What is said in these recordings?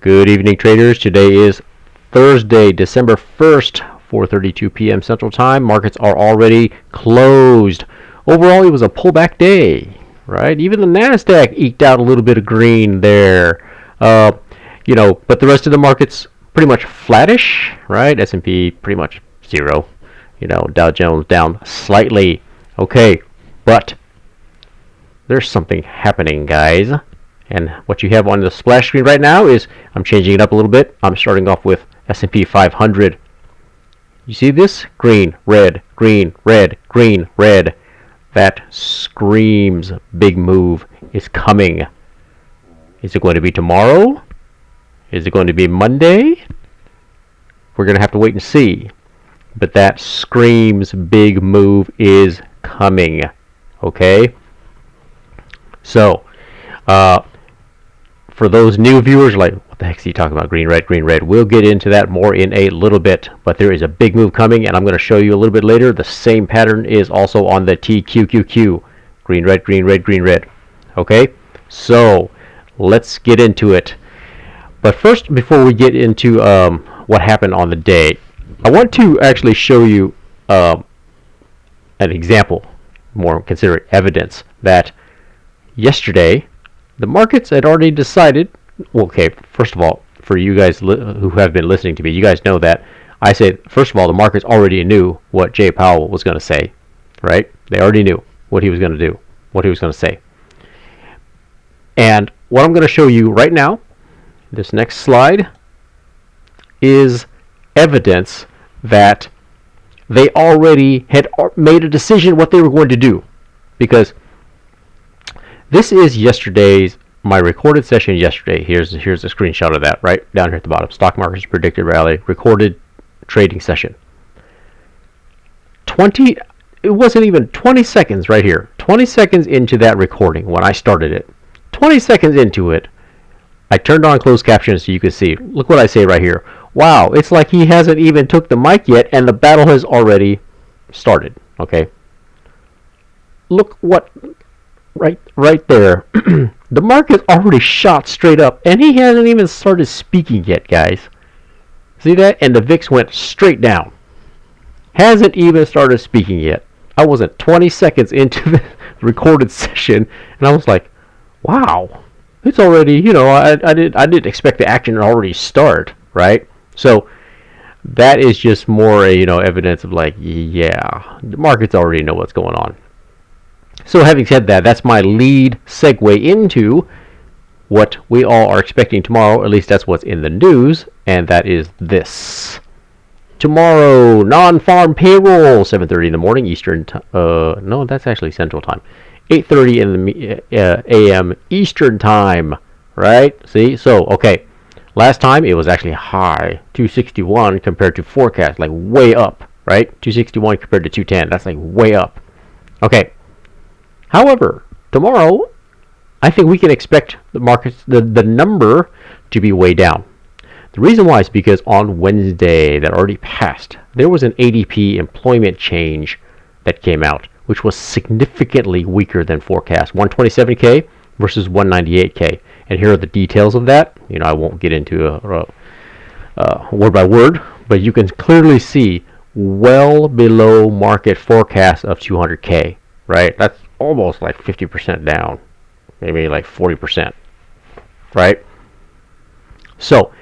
Good evening, traders. Today is Thursday, December 1st, 4:32 p.m. Central Time. Markets are already closed. Overall, it was a pullback day, right? Even the Nasdaq eked out a little bit of green there. But the rest of the markets pretty much flattish, right? S&P pretty much zero. Dow Jones down slightly. Okay, but there's something happening, guys. And what you have on the splash screen right now is, I'm changing it up a little bit. I'm starting off with S&P 500. You see this? Green, red, green, red, green, red. That screams big move is coming. Is it going to be tomorrow? Is it going to be Monday? We're going to have to wait and see. But that screams big move is coming. Okay? So, for those new viewers, like, what the heck is he talking about? Green, red, green, red. We'll get into that more in a little bit, but there is a big move coming, and I'm going to show you a little bit later. The same pattern is also on the TQQQ. Green, red, green, red, green, red. Okay, so let's get into it. But first, before we get into what happened on the day, I want to actually show you an example, more consider evidence, that yesterday the markets had already decided. Well, okay, first of all, for you guys who have been listening to me, you guys know that I say, first of all, the markets already knew what Jay Powell was going to say, right? They already knew what he was going to do, what he was going to say. And what I'm going to show you right now, this next slide, is evidence that they already had made a decision what they were going to do. Because this is my recorded session yesterday. Here's a screenshot of that right down here at the bottom. Stock market's predicted rally, recorded trading session. It wasn't even 20 seconds right here. 20 seconds into that recording when I started it. 20 seconds into it, I turned on closed captions so you could see. Look what I say right here. Wow, it's like he hasn't even took the mic yet and the battle has already started. Okay. Look what right there. The market already shot straight up and he hasn't even started speaking yet, guys. See that? And the VIX went straight down. Hasn't even started speaking yet. I wasn't 20 seconds into the recorded session and I was like, wow, it's already, I didn't expect the action to already start, right? So that is just more evidence of like, yeah, the markets already know what's going on. So having said that, that's my lead segue into what we all are expecting tomorrow. At least that's what's in the news, and that is this. Tomorrow, non-farm payroll, 7:30 in the morning Eastern time. No, that's actually Central Time. 8:30 in the a.m. Eastern Time, right? See? So, okay. Last time, it was actually high, 261 compared to forecast, like way up, right? 261 compared to 210. That's like way up. Okay. However, tomorrow, I think we can expect the markets, the number to be way down. The reason why is because on Wednesday, that already passed, there was an ADP employment change that came out, which was significantly weaker than forecast. 127K versus 198K. And here are the details of that. I won't get into word by word, but you can clearly see well below market forecast of 200K, right? That's almost like 50% down, maybe like 40%, right? So,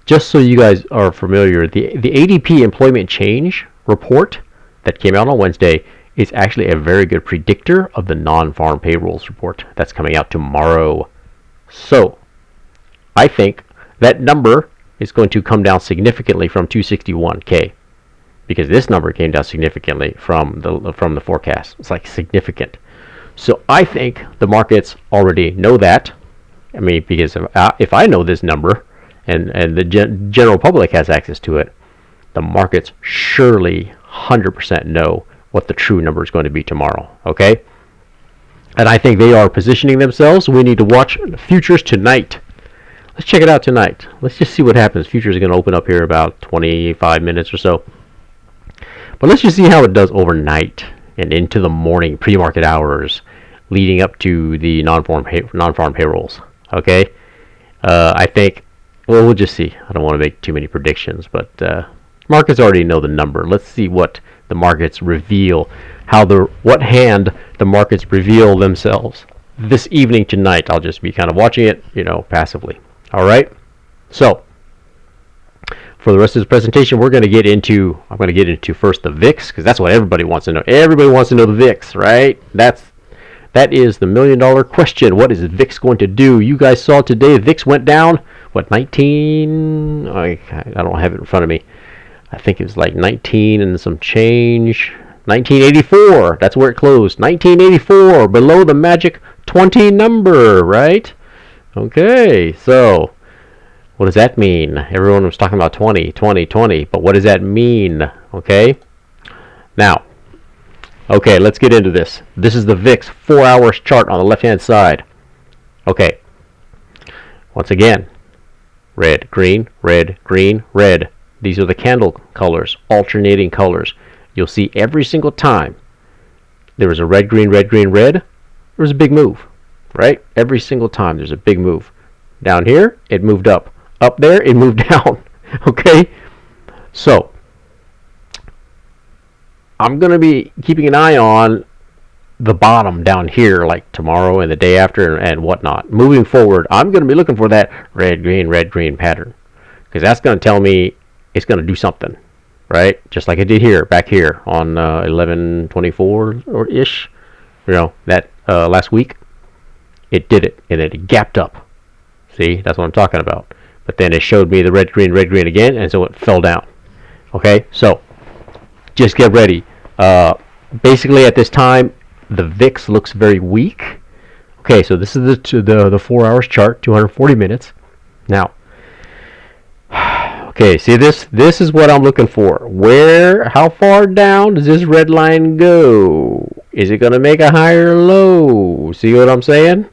just so you guys are familiar, the ADP employment change report that came out on Wednesday is actually a very good predictor of the non-farm payrolls report that's coming out tomorrow. So, I think that number is going to come down significantly from 261K, because this number came down significantly from the forecast. It's like significant. So I think the markets already know that. I mean, because if I know this number and the general public has access to it, the markets surely 100% know what the true number is going to be tomorrow. Okay? And I think they are positioning themselves. We need to watch futures tonight. Let's check it out tonight. Let's just see what happens. Futures are going to open up here in about 25 minutes or so. But let's just see how it does overnight and into the morning, pre-market hours, leading up to the non-farm payrolls. Okay? I think Well, we'll just see. I don't want to make too many predictions, but markets already know the number. Let's see what the markets reveal, what hand the markets reveal themselves this evening tonight. I'll just be kind of watching it, passively. All right. So for the rest of this presentation, I'm going to get into first the VIX, because that's what everybody wants to know. Everybody wants to know the VIX, right? That is the $1 million question. What is the VIX going to do? You guys saw today the VIX went down. What, 19? I don't have it in front of me. I think it was like 19 and some change. 1984. That's where it closed. 1984, below the magic 20 number, right? Okay, so what does that mean? Everyone was talking about 20, 20, 20, but what does that mean? Okay, now, okay, let's get into this. This is the VIX 4 hours chart on the left-hand side. Okay, once again, red, green, red, green, red. These are the candle colors, alternating colors. You'll see every single time there was a red, green, red, green, red, there was a big move, right? Every single time there's a big move. Down here, it moved up. Up there, it moved down. Okay? So, I'm going to be keeping an eye on the bottom down here, like tomorrow and the day after and whatnot. Moving forward, I'm going to be looking for that red, green pattern, because that's going to tell me it's going to do something, right? Just like it did here, back here on 11/24 or ish, that last week. It did it, and it gapped up. See, that's what I'm talking about. But then it showed me the red, green again, and so it fell down. Okay, so just get ready. Basically, at this time, the VIX looks very weak. Okay, so this is the 4 hours chart, 240 minutes. Now, okay, see this? This is what I'm looking for. How far down does this red line go? Is it going to make a higher low? See what I'm saying?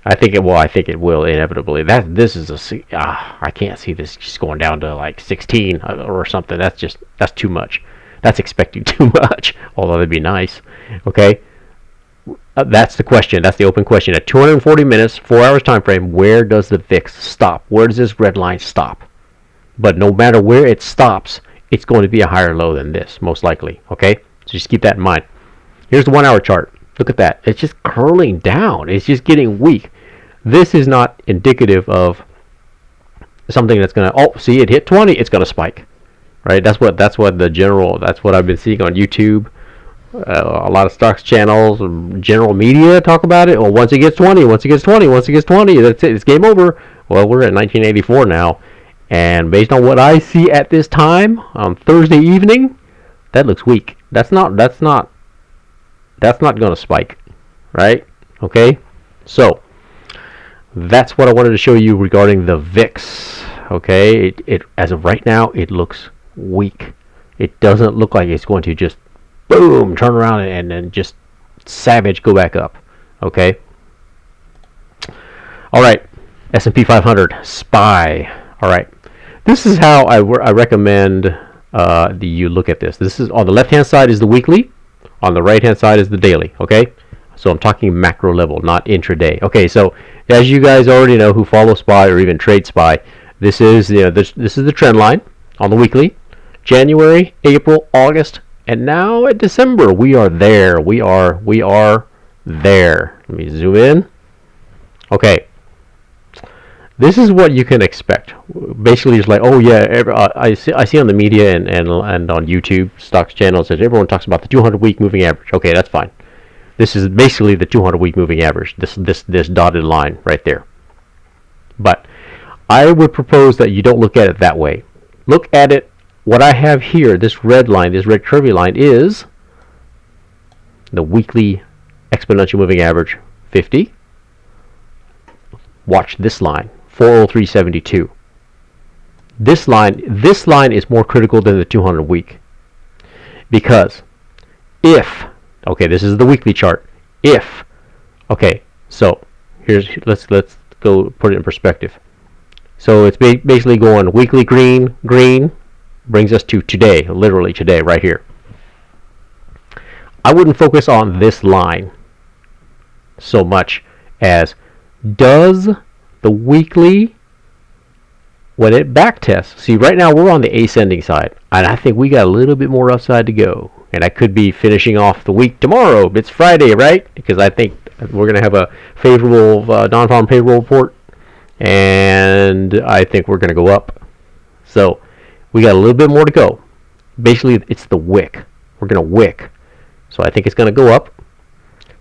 I think it will inevitably. I can't see this just going down to like 16 or something. That's too much. That's expecting too much. Although that'd be nice. Okay. That's the question. That's the open question. At 240 minutes, 4 hours time frame, where does the VIX stop? Where does this red line stop? But no matter where it stops, it's going to be a higher low than this, most likely. Okay. So just keep that in mind. Here's the 1 hour chart. Look at that. It's just curling down. It's just getting weak. This is not indicative of something that's going to, see, it hit 20, it's going to spike. Right? That's what I've been seeing on YouTube. A lot of stocks channels, general media talk about it. Well, once it gets 20, that's it. It's game over. Well, we're at 1984 now. And based on what I see at this time on Thursday evening, that looks weak. That's not going to spike, right? Okay, so that's what I wanted to show you regarding the VIX. Okay, it as of right now, it looks weak. It doesn't look like it's going to just boom turn around and then just savage go back up. Okay. All right, S&P 500 SPY. All right, this is how I recommend you look at this. This is on the left hand side is the weekly. On the right hand side is the daily. Okay, so I'm talking macro level, not intraday. Okay, so as you guys already know who follow SPY or even trade SPY, this is the trend line on the weekly. January, April, August, and now at December, we are there. We are there. Let me zoom in. Okay, this is what you can expect. Basically, it's like, oh yeah, I see on the media and on YouTube stocks channels that everyone talks about the 200-week moving average. Okay, that's fine. This is basically the 200-week moving average. This dotted line right there. But I would propose that you don't look at it that way. Look at it. What I have here, this red line, this red curvy line, is the weekly exponential moving average 50. Watch this line, 403.72. This line is more critical than the 200-week, because if, okay, this is the weekly chart. If, okay, so let's go put it in perspective. So it's basically going weekly green brings us to today, literally today, right here. I wouldn't focus on this line so much as, does the weekly when it back tests, see right now we're on the ascending side, and I think we got a little bit more upside to go. And I could be finishing off the week tomorrow. It's Friday, right? Because I think we're going to have a favorable non-farm payroll report, and I think we're going to go up. So we got a little bit more to go. Basically, it's the wick. We're going to wick. So I think it's going to go up.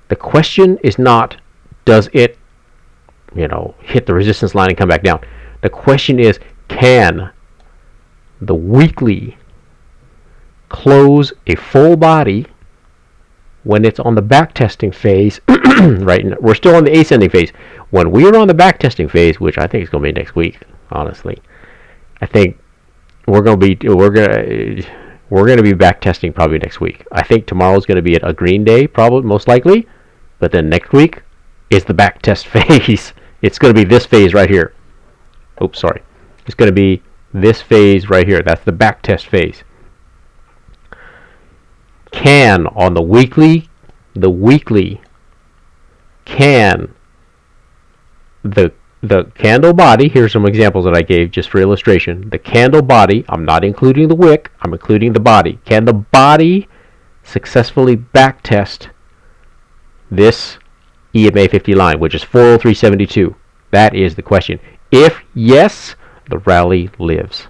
The question is not, does it, hit the resistance line and come back down? The question is, can the weekly close a full body when it's on the back testing phase? Right, we're still on the ascending phase. When we're on the back testing phase, which I think is going to be next week, honestly, I think we're going to be back testing probably next week. I think tomorrow's going to be a green day, probably most likely, but then next week is the back test phase. It's going to be this phase right here. Oops, sorry. It's going to be this phase right here. That's the back test phase. Can on the weekly, can the candle body, here's some examples that I gave just for illustration. The candle body, I'm not including the wick, I'm including the body. Can the body successfully backtest this EMA 50 line, which is 403.72? That is the question. If yes, the rally lives.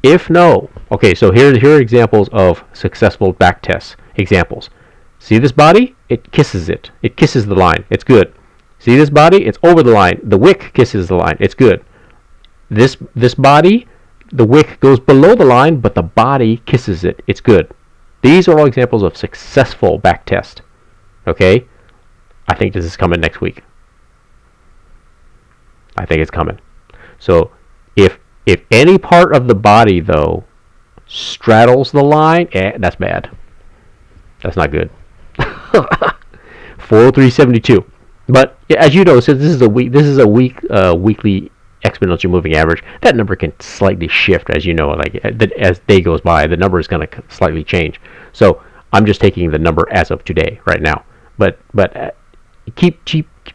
If no, okay, so here are examples of successful backtests. Examples. See this body? It kisses it. It kisses the line. It's good. See this body? It's over the line. The wick kisses the line. It's good. This body, the wick goes below the line, but the body kisses it. It's good. These are all examples of successful backtest. Okay? I think this is coming next week. I think it's coming. So if any part of the body, though, straddles the line, that's bad. That's not good. 403.72. But as you know, since this is a weekly exponential moving average, that number can slightly shift, as you know. Like as day goes by, the number is going to slightly change. So I'm just taking the number as of today, right now. But keep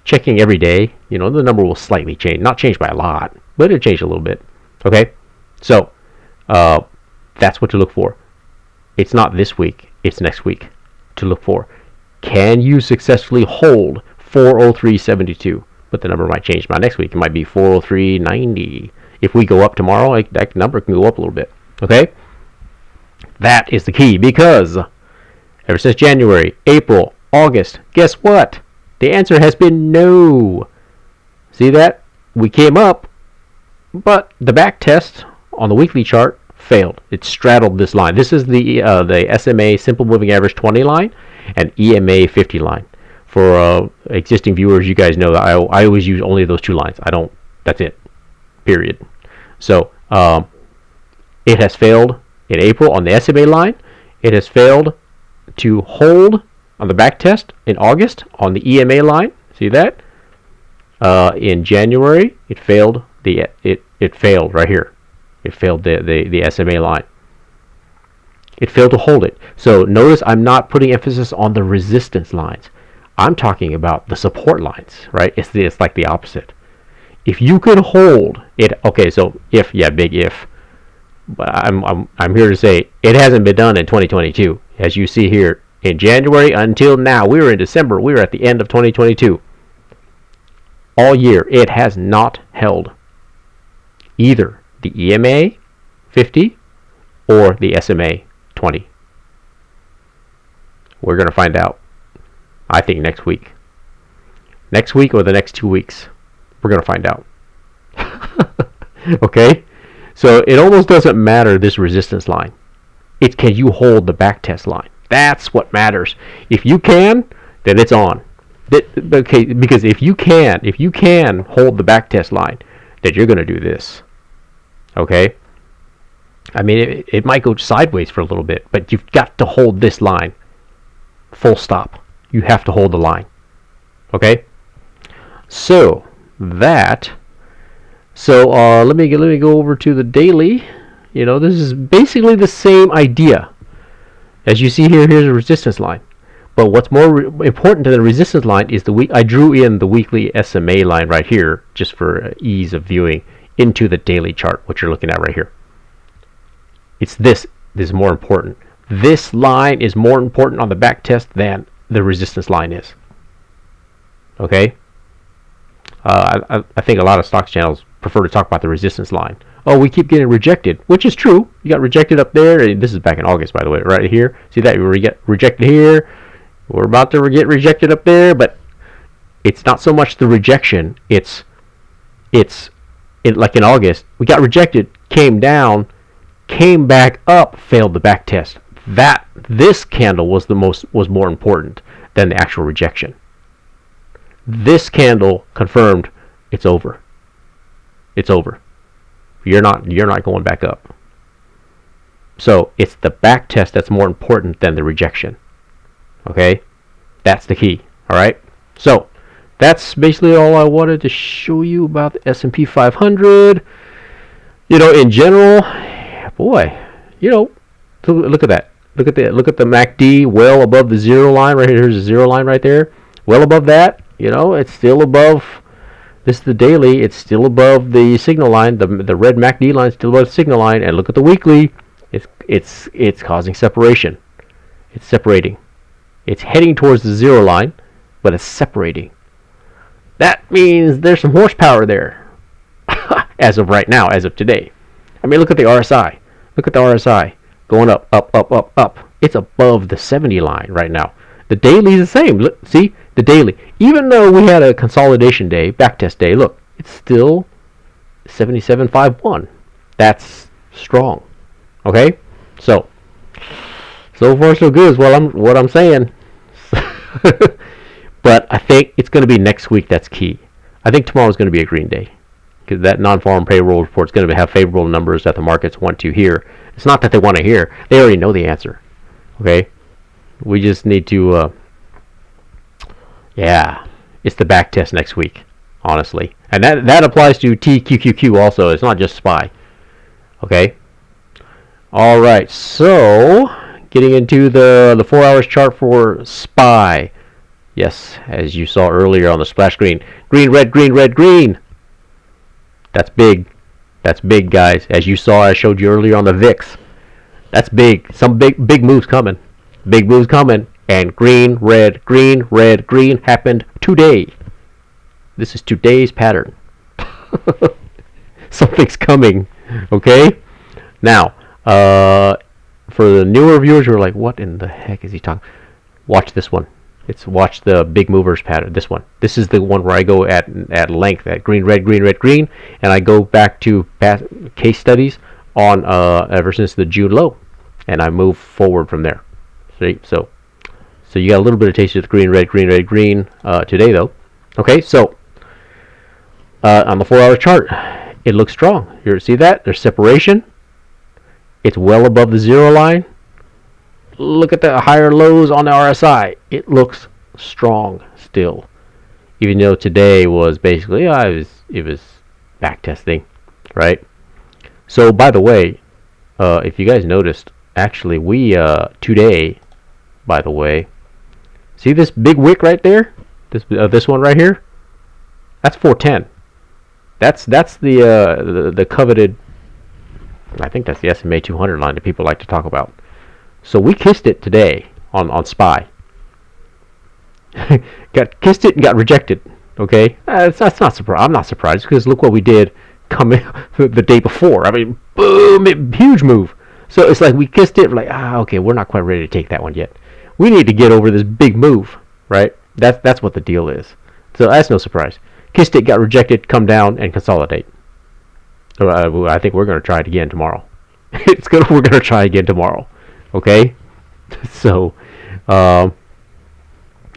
checking every day. The number will slightly change, not change by a lot, but it'll change a little bit. Okay, so that's what to look for. It's not this week; it's next week to look for. Can you successfully hold 403.72? But the number might change by next week. It might be 403.90. If we go up tomorrow, that number can go up a little bit. Okay, that is the key, because ever since January, April, August, guess what? The answer has been no. See that? We came up, but the back test on the weekly chart failed. It straddled this line. This is the SMA Simple Moving Average 20 line and EMA 50 line. For existing viewers, you guys know that I always use only those two lines. That's it. Period. So it has failed in April on the SMA line. It has failed to hold on the back test in August on the EMA line. See that? In January, it failed. It failed right here. It failed the SMA line. It failed to hold it. So notice I'm not putting emphasis on the resistance lines. I'm talking about the support lines, right? It's like the opposite. If you could hold it, okay. So big if. But I'm here to say it hasn't been done in 2022, as you see here. In January until now, we were in December. We were at the end of 2022. All year, it has not held either the EMA 50 or the SMA 20. We're going to find out, I think, next week. Next week or the next 2 weeks. We're going to find out. Okay? So it almost doesn't matter, this resistance line. It's can you hold the backtest line. That's what matters. If you can, then it's on. Okay, because if you can hold the backtest line, then you're going to do this. Okay? I mean, it might go sideways for a little bit, but you've got to hold this line. Full stop. You have to hold the line. Okay? So let me go over to the daily. This is basically the same idea. As you see here, here's a resistance line. But what's more important than the resistance line is the week. I drew in the weekly SMA line right here just for ease of viewing into the daily chart, what you're looking at right here. It's this. This is more important. This line is more important on the back test than the resistance line is. Okay? I think a lot of stocks channels prefer to talk about the resistance line. Oh, we keep getting rejected, which is true. You got rejected up there. This is back in August, by the way, right here. See that? We get rejected here. We're about to get rejected up there, but it's not so much the rejection. It's like in August, we got rejected, came down, came back up, failed the back test. This candle was more important than the actual rejection. This candle confirmed it's over. It's over. You're not going back up. So it's the back test that's more important than the rejection. Okay? That's the key. Alright? So that's basically all I wanted to show you about the S&P 500. In general, boy, look at that. Look at the MACD well above the zero line right here. Here's a zero line right there. Well above that. It's still above. This is the daily. It's still above the signal line. The red MACD line is still above the signal line. And look at the weekly. It's causing separation. It's separating. It's heading towards the zero line, but it's separating. That means there's some horsepower there. As of right now, as of today. I mean, look at the RSI. Look at the RSI going up, up, up, up, up. It's above the 70 line right now. The daily is the same. Look, see the daily. Even though we had a consolidation day, backtest day, look, it's still 77.51. That's strong. Okay, so far so good is what I'm saying. But I think it's going to be next week that's key. I think tomorrow is going to be a green day because that non-farm payroll report is going to have favorable numbers that the markets want to hear. It's not that they want to hear; they already know the answer. Okay, we just need to. It's the back test next week, honestly, and that applies to TQQQ also. It's not just SPY. Okay. All right, so getting into the 4 hours chart for SPY. Yes, as you saw earlier on the splash screen, green, red, green, red, green. That's big. That's big, guys. As you saw, I showed you earlier on the VIX. That's big. Some big moves coming. Big moves coming. And green, red, green happened today. This is today's pattern. Something's coming. Okay? Now, for the newer viewers who are like, what in the heck is he talking? Watch this one. Watch the big movers pattern. This one. This is the one where I go at length at green, red, green, and I go back to past case studies on ever since the June low, and I move forward from there. See, so you got a little bit of taste of the green, red, green today though. Okay, so on the 4 hour chart, it looks strong. You see that? There's separation. It's well above the zero line. Look at the higher lows on the RSI. It looks strong still, even though today was basically it was back testing, right? So by the way, if you guys noticed, actually we today, by the way, see this big wick right there, this one right here, that's 410. That's the coveted. I think that's the SMA 200 line that people like to talk about. So we kissed it today on SPY. Kissed it and got rejected. Okay, that's not surprised. I'm not surprised because look what we did coming the day before. I mean, boom, huge move. So it's like we kissed it. We're like, okay, we're not quite ready to take that one yet. We need to get over this big move, right? That's what the deal is. So that's no surprise. Kissed it, got rejected, come down and consolidate. So I think we're going to try it again tomorrow. We're going to try again tomorrow. Okay, so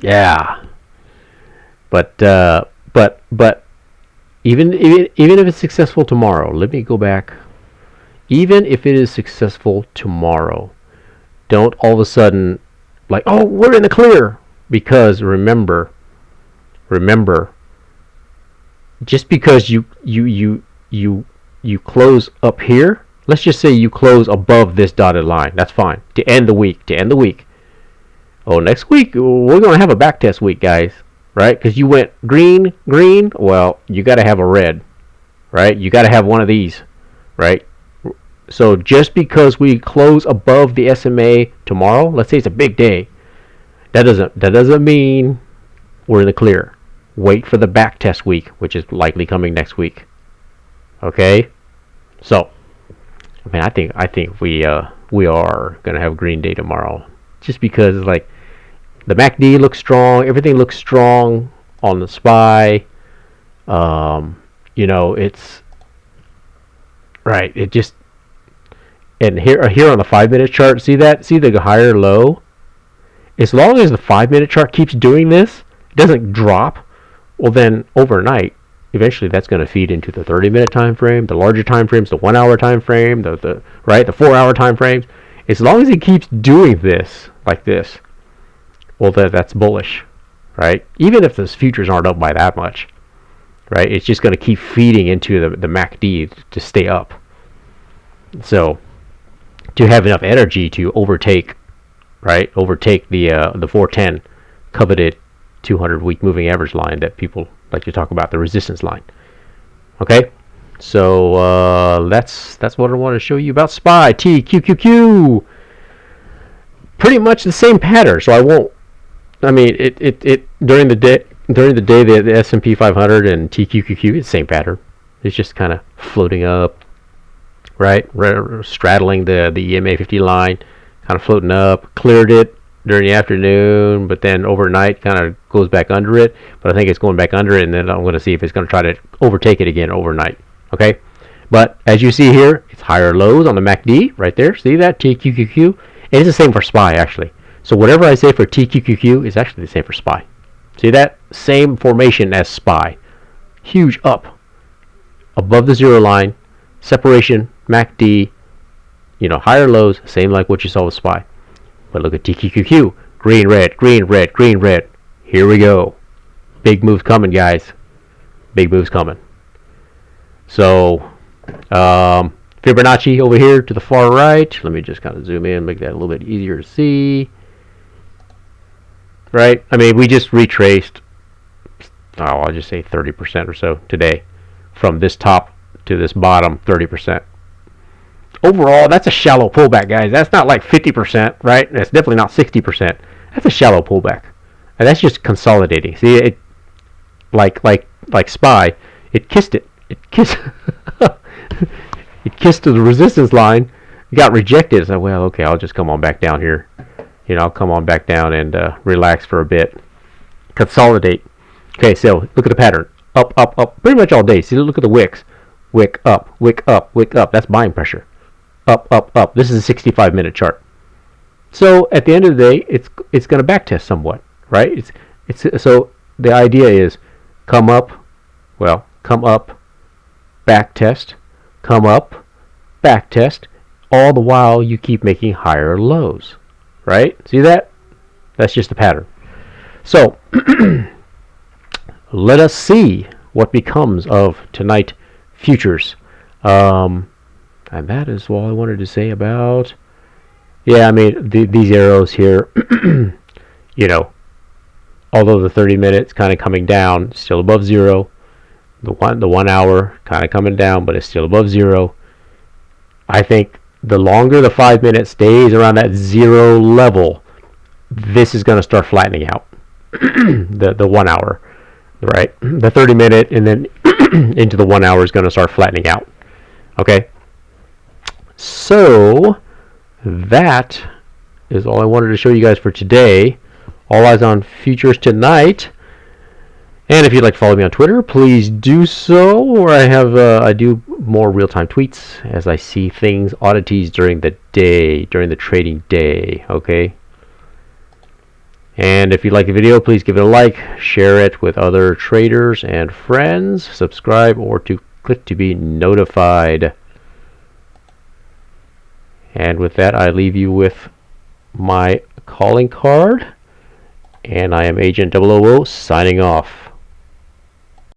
yeah, but even if it's successful tomorrow, let me go back. Even if it is successful tomorrow, don't all of a sudden like, oh, we're in the clear, because remember, just because you close up here. Let's just say you close above this dotted line. That's fine. To end the week. Oh, next week we're going to have a backtest week, guys, right? Because you went green, green. Well, you got to have a red, right? You got to have one of these, right? So just because we close above the SMA tomorrow, let's say it's a big day, that doesn't mean we're in the clear. Wait for the backtest week, which is likely coming next week. Okay, so I mean, I think we are gonna have green day tomorrow, just because like the MACD looks strong, everything looks strong on the SPY. You know, it's right. It just and here on the 5-minute chart, see that? See the higher low? As long as the 5-minute chart keeps doing this, it doesn't drop. Well, then overnight, eventually that's going to feed into the 30-minute time frame, the larger time frames, the 1-hour time frame, the 4-hour time frames. As long as it keeps doing this like this, well, that's bullish, right? Even if those futures aren't up by that much, right? It's just going to keep feeding into the MACD to stay up. So to have enough energy to overtake the 410 coveted 200-week moving average line that people like to talk about, the resistance line. Okay, so that's what I want to show you about SPY TQQQ. Pretty much the same pattern. So I won't. I mean, it during the day the S&P 500 and TQQQ is the same pattern. It's just kind of floating up, right, straddling the EMA 50 line, kind of floating up. Cleared it during the afternoon, but then overnight kind of goes back under it. But I think it's going back under it, and then I'm going to see if it's going to try to overtake it again overnight. Okay, but as you see here, it's higher lows on the MACD right there. See that? TQQQ, and it's the same for SPY actually. So whatever I say for TQQQ is actually the same for SPY. See that? Same formation as SPY. Huge up above the zero line, separation, MACD, you know, higher lows, same like what you saw with SPY. But look at TQQQ, green, red, green, red, green, red. Here we go. Big moves coming, guys. Big moves coming. So, Fibonacci over here to the far right. Let me just kind of zoom in, make that a little bit easier to see. Right? I mean, we just retraced, I'll just say 30% or so today. From this top to this bottom, 30%. Overall, that's a shallow pullback, guys. That's not like 50%, right? That's definitely not 60%. That's a shallow pullback, and that's just consolidating. See, it like SPY, it kissed it. It kissed it kissed the resistance line. It got rejected. So, well, okay, I'll just come on back down here. You know, I'll come on back down and relax for a bit. Consolidate. Okay, so look at the pattern. Up, up, up. Pretty much all day. See, look at the wicks. Wick up, wick up, wick up. That's buying pressure. Up, up, up. This is a 65-minute chart. So at the end of the day, it's going to backtest somewhat, right? So the idea is come up, well, come up, backtest, come up, backtest. All the while you keep making higher lows, right? See that? That's just the pattern. So let us see what becomes of tonight futures. And that is all I wanted to say about. Yeah, I mean these arrows here. You know, although the 30 minutes kind of coming down, still above zero. The 1 hour kind of coming down, but it's still above zero. I think the longer the 5 minute stays around that zero level, this is going to start flattening out. the 1 hour, right? The 30 minute and then into the 1 hour is going to start flattening out. Okay. So that is all I wanted to show you guys for today. All eyes on futures tonight. And if you'd like to follow me on Twitter, please do so. Or I do more real-time tweets as I see things, oddities during the day, during the trading day. Okay. And if you like the video, please give it a like, share it with other traders and friends, subscribe, or to click to be notified. And with that, I leave you with my calling card. And I am Agent 000 signing off.